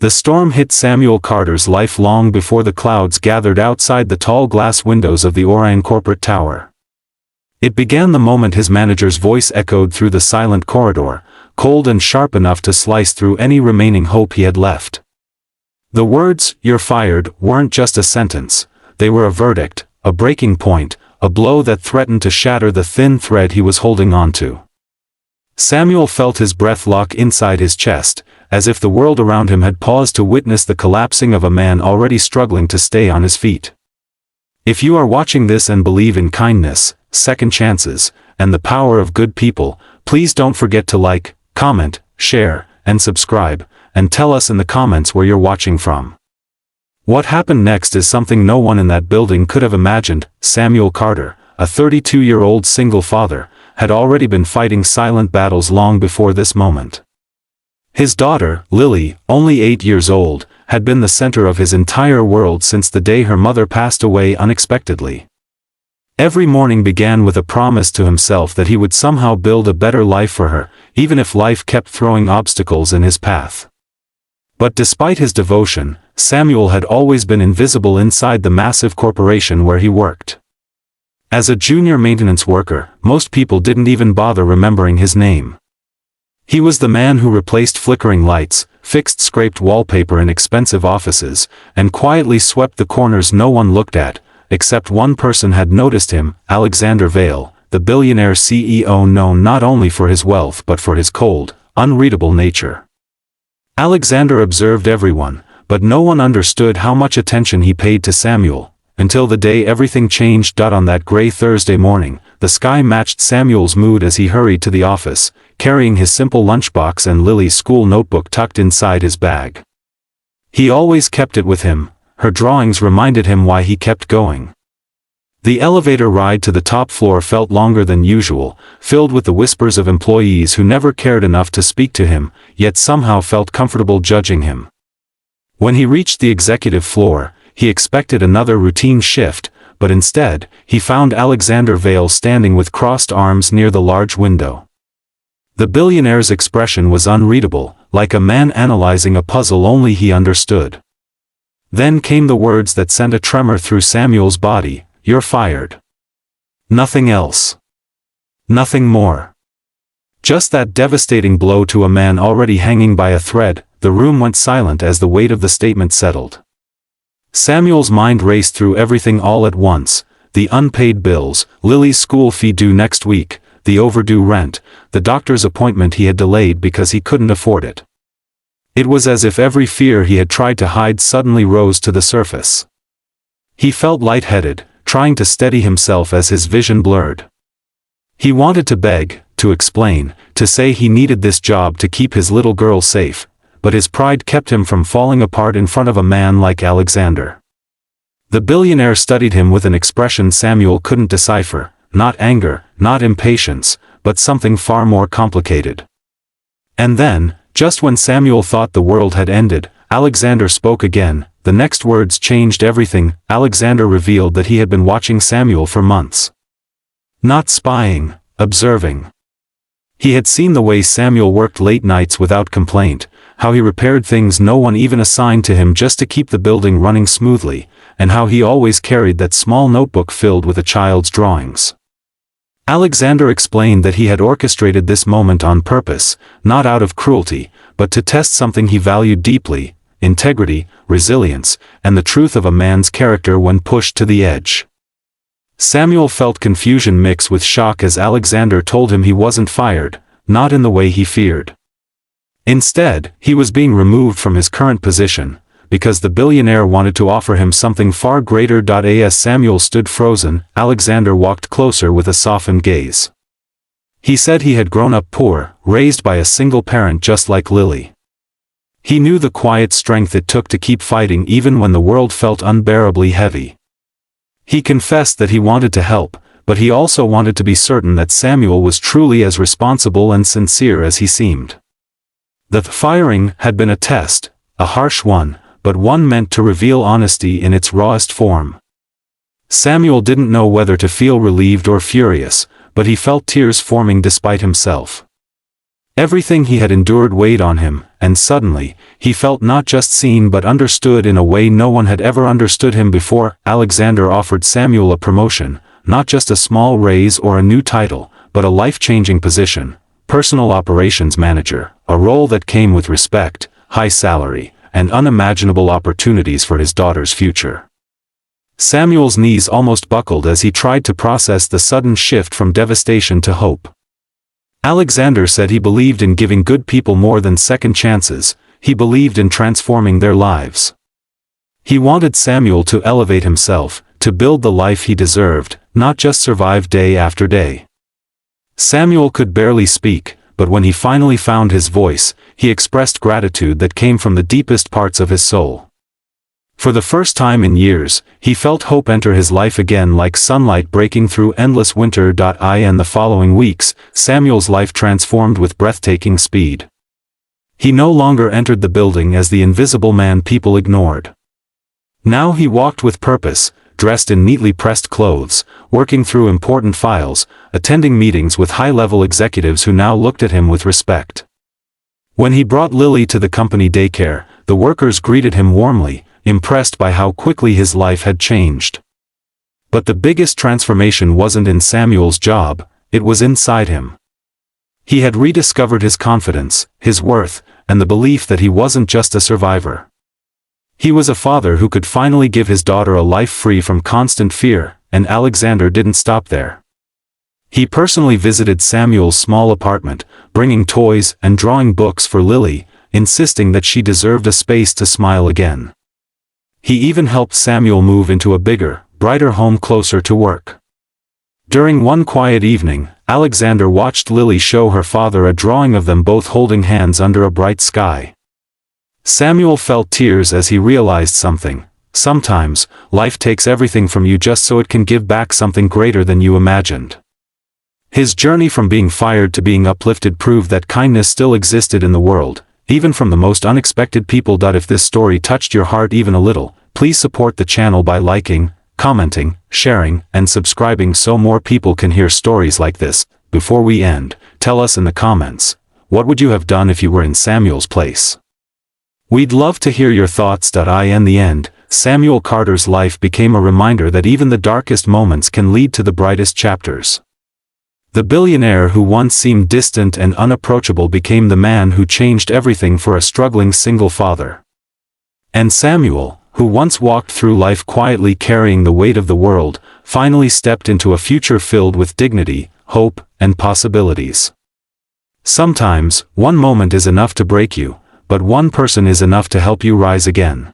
The storm hit Samuel Carter's life long before the clouds gathered outside the tall glass windows of the Orion corporate tower. It began the moment his manager's voice echoed through the silent corridor, cold and sharp enough to slice through any remaining hope he had left. The words, "You're fired," weren't just a sentence, they were a verdict, a breaking point, a blow that threatened to shatter the thin thread he was holding onto. Samuel felt his breath lock inside his chest, as if the world around him had paused to witness the collapsing of a man already struggling to stay on his feet. If you are watching this and believe in kindness, second chances, and the power of good people, please don't forget to like, comment, share, and subscribe, and tell us in the comments where you're watching from. What happened next is something no one in that building could have imagined. Samuel Carter, a 32-year-old single father, had already been fighting silent battles long before this moment. His daughter, Lily, only 8 years old, had been the center of his entire world since the day her mother passed away unexpectedly. Every morning began with a promise to himself that he would somehow build a better life for her, even if life kept throwing obstacles in his path. But despite his devotion, Samuel had always been invisible inside the massive corporation where he worked. As a junior maintenance worker, most people didn't even bother remembering his name. He was the man who replaced flickering lights, fixed scraped wallpaper in expensive offices, and quietly swept the corners no one looked at, except one person had noticed him, Alexander Vail, the billionaire CEO known not only for his wealth but for his cold, unreadable nature. Alexander observed everyone, but no one understood how much attention he paid to Samuel, until the day everything changed. On that gray Thursday morning, the sky matched Samuel's mood as he hurried to the office, carrying his simple lunchbox and Lily's school notebook tucked inside his bag. He always kept it with him, her drawings reminded him why he kept going. The elevator ride to the top floor felt longer than usual, filled with the whispers of employees who never cared enough to speak to him, yet somehow felt comfortable judging him. When he reached the executive floor, he expected another routine shift, but instead, he found Alexander Vail standing with crossed arms near the large window. The billionaire's expression was unreadable, like a man analyzing a puzzle only he understood. Then came the words that sent a tremor through Samuel's body, "You're fired." Nothing else. Nothing more. Just that devastating blow to a man already hanging by a thread. The room went silent as the weight of the statement settled. Samuel's mind raced through everything all at once: the unpaid bills, Lily's school fee due next week, the overdue rent, the doctor's appointment he had delayed because he couldn't afford it. It was as if every fear he had tried to hide suddenly rose to the surface. He felt lightheaded, trying to steady himself as his vision blurred. He wanted to beg, to explain, to say he needed this job to keep his little girl safe, but his pride kept him from falling apart in front of a man like Alexander. The billionaire studied him with an expression Samuel couldn't decipher, not anger, not impatience, but something far more complicated. And then, just when Samuel thought the world had ended, Alexander spoke again. The next words changed everything. Alexander revealed that he had been watching Samuel for months. Not spying, observing. He had seen the way Samuel worked late nights without complaint, how he repaired things no one even assigned to him just to keep the building running smoothly, and how he always carried that small notebook filled with a child's drawings. Alexander explained that he had orchestrated this moment on purpose, not out of cruelty, but to test something he valued deeply: integrity, resilience, and the truth of a man's character when pushed to the edge. Samuel felt confusion mix with shock as Alexander told him he wasn't fired, not in the way he feared. Instead, he was being removed from his current position, because the billionaire wanted to offer him something far greater. As Samuel stood frozen, Alexander walked closer with a softened gaze. He said he had grown up poor, raised by a single parent just like Lily. He knew the quiet strength it took to keep fighting even when the world felt unbearably heavy. He confessed that he wanted to help, but he also wanted to be certain that Samuel was truly as responsible and sincere as he seemed. The firing had been a test, a harsh one, but one meant to reveal honesty in its rawest form. Samuel didn't know whether to feel relieved or furious, but he felt tears forming despite himself. Everything he had endured weighed on him, and suddenly, he felt not just seen but understood in a way no one had ever understood him before. Alexander offered Samuel a promotion, not just a small raise or a new title, but a life-changing position, personal operations manager, a role that came with respect, high salary, and unimaginable opportunities for his daughter's future. Samuel's knees almost buckled as he tried to process the sudden shift from devastation to hope. Alexander said he believed in giving good people more than second chances, he believed in transforming their lives. He wanted Samuel to elevate himself, to build the life he deserved, not just survive day after day. Samuel could barely speak, but when he finally found his voice, he expressed gratitude that came from the deepest parts of his soul. For the first time in years, he felt hope enter his life again like sunlight breaking through endless winter. In the following weeks, Samuel's life transformed with breathtaking speed. He no longer entered the building as the invisible man people ignored. Now he walked with purpose, dressed in neatly pressed clothes, working through important files, attending meetings with high-level executives who now looked at him with respect. When he brought Lily to the company daycare, the workers greeted him warmly, impressed by how quickly his life had changed. But the biggest transformation wasn't in Samuel's job, it was inside him. He had rediscovered his confidence, his worth, and the belief that he wasn't just a survivor. He was a father who could finally give his daughter a life free from constant fear, and Alexander didn't stop there. He personally visited Samuel's small apartment, bringing toys and drawing books for Lily, insisting that she deserved a space to smile again. He even helped Samuel move into a bigger, brighter home closer to work. During one quiet evening, Alexander watched Lily show her father a drawing of them both holding hands under a bright sky. Samuel felt tears as he realized something. Sometimes, life takes everything from you just so it can give back something greater than you imagined. His journey from being fired to being uplifted proved that kindness still existed in the world, even from the most unexpected people. If this story touched your heart even a little, please support the channel by liking, commenting, sharing, and subscribing so more people can hear stories like this. Before we end, tell us in the comments, what would you have done if you were in Samuel's place? We'd love to hear your thoughts. In the end, Samuel Carter's life became a reminder that even the darkest moments can lead to the brightest chapters. The billionaire who once seemed distant and unapproachable became the man who changed everything for a struggling single father. And Samuel, who once walked through life quietly carrying the weight of the world, finally stepped into a future filled with dignity, hope, and possibilities. Sometimes, one moment is enough to break you, but one person is enough to help you rise again.